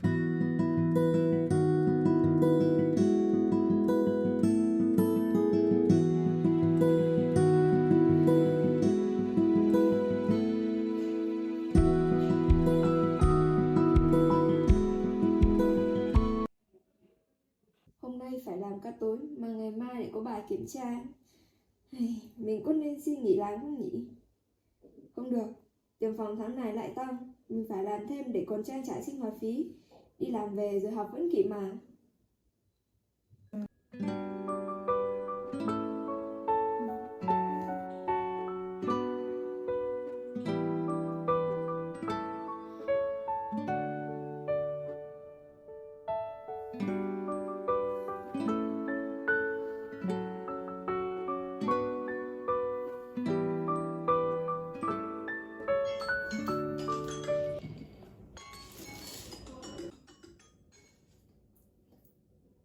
Hôm nay phải làm ca tối mà ngày mai lại có bài kiểm tra. Mình có nên xin nghỉ làm không nhỉ? Không được, tiền phòng tháng này lại tăng. Mình phải làm thêm để còn trang trải sinh hoạt phí. Đi làm về rồi học vẫn kịp mà.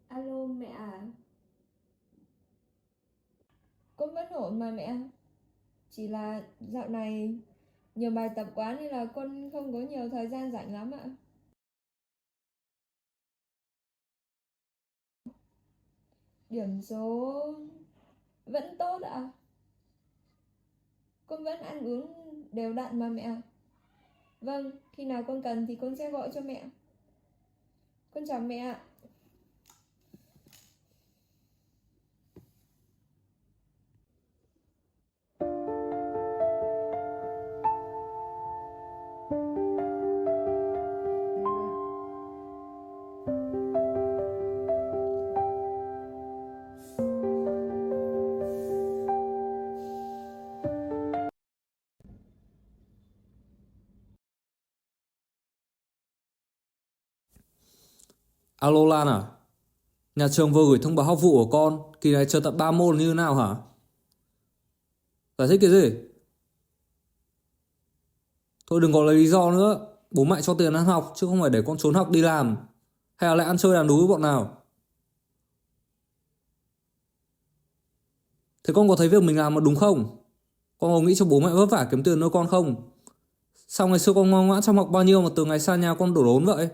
Alo mẹ à? Con vẫn ổn mà mẹ. Chỉ là dạo này nhiều bài tập quá nên là con không có nhiều thời gian rảnh lắm ạ. Điểm số vẫn tốt ạ. Con vẫn ăn uống đều đặn mà mẹ. Vâng, khi nào con cần thì con sẽ gọi cho mẹ. Con chào mẹ ạ. Alo Lan à? Nhà trường vừa gửi thông báo học vụ của con. Kỳ này trượt tận 3 môn như thế nào hả? Giải thích cái gì? Thôi đừng có lấy lý do nữa. Bố mẹ cho tiền ăn học chứ không phải để con trốn học đi làm. Hay là lại ăn chơi đàn đúi với bọn nào? Thế con có thấy việc mình làm mà đúng không? Con có nghĩ cho bố mẹ vất vả kiếm tiền nuôi con không? Sao ngày xưa con ngoan ngoãn chăm học bao nhiêu mà từ ngày xa nhà con đổ đốn vậy?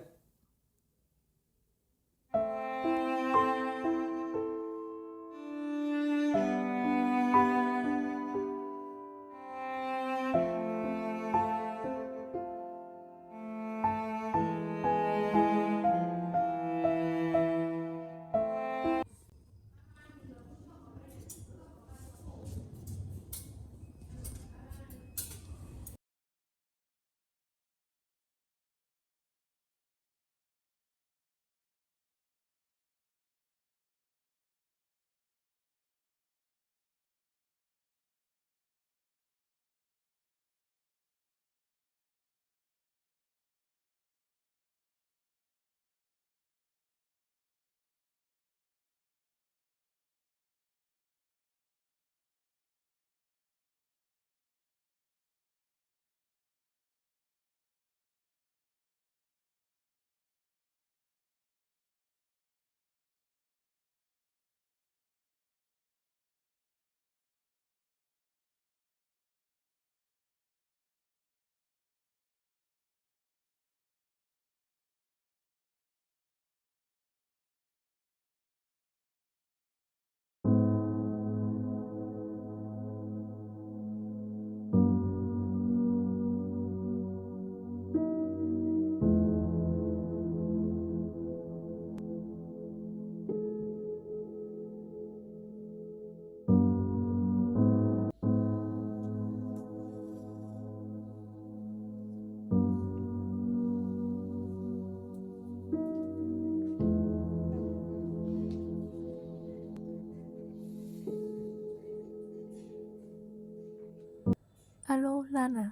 Alo, Lan à?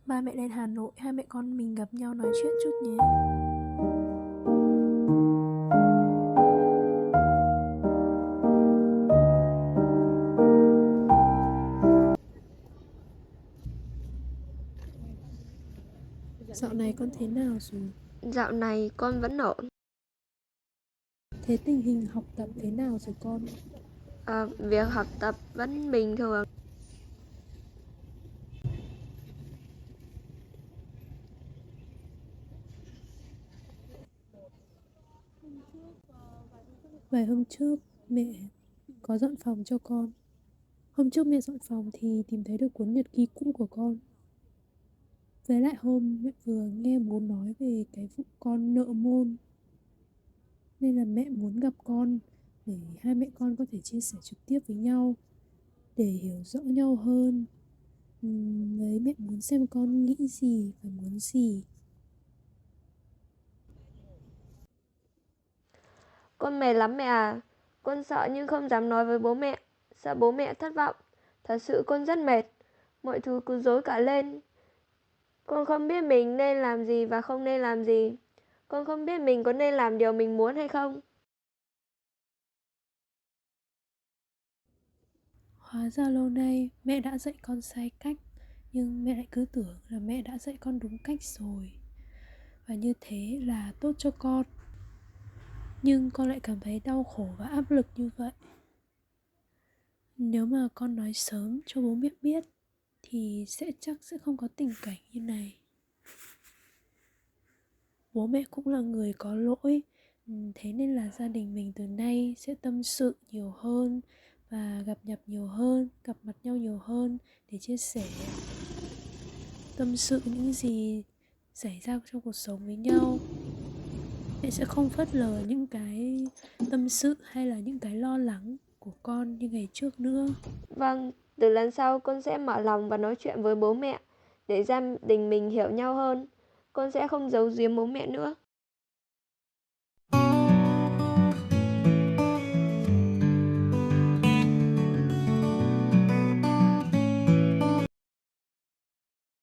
Ba mẹ lên Hà Nội, hai mẹ con mình gặp nhau nói chuyện chút nhé. Dạo này con thế nào rồi? Dạo này con vẫn ổn. Thế tình hình học tập thế nào rồi con? Việc học tập vẫn bình thường. Vài hôm trước mẹ có dọn phòng cho con. Hôm trước mẹ dọn phòng thì tìm thấy được cuốn nhật ký cũ của con. Với lại hôm mẹ vừa nghe bố nói về cái vụ con nợ môn, nên là mẹ muốn gặp con để hai mẹ con có thể chia sẻ trực tiếp với nhau, để hiểu rõ nhau hơn. Với mẹ muốn xem con nghĩ gì và muốn gì. Con mệt lắm mẹ à. Con sợ nhưng không dám nói với bố mẹ. Sợ bố mẹ thất vọng. Thật sự con rất mệt. Mọi thứ cứ rối cả lên. Con không biết mình nên làm gì và không nên làm gì. Con không biết mình có nên làm điều mình muốn hay không. Hóa ra lâu nay mẹ đã dạy con sai cách, nhưng mẹ lại cứ tưởng là mẹ đã dạy con đúng cách rồi, và như thế là tốt cho con. Nhưng con lại cảm thấy đau khổ và áp lực như vậy. Nếu mà con nói sớm cho bố mẹ biết thì chắc sẽ không có tình cảnh như này. Bố mẹ cũng là người có lỗi, thế nên là gia đình mình từ nay sẽ tâm sự nhiều hơn và gặp mặt nhau nhiều hơn để chia sẻ, tâm sự những gì xảy ra trong cuộc sống với nhau. Mẹ sẽ không phớt lờ những cái tâm sự hay là những cái lo lắng của con như ngày trước nữa. Vâng, từ lần sau con sẽ mở lòng và nói chuyện với bố mẹ để gia đình mình hiểu nhau hơn. Con sẽ không giấu giếm bố mẹ nữa.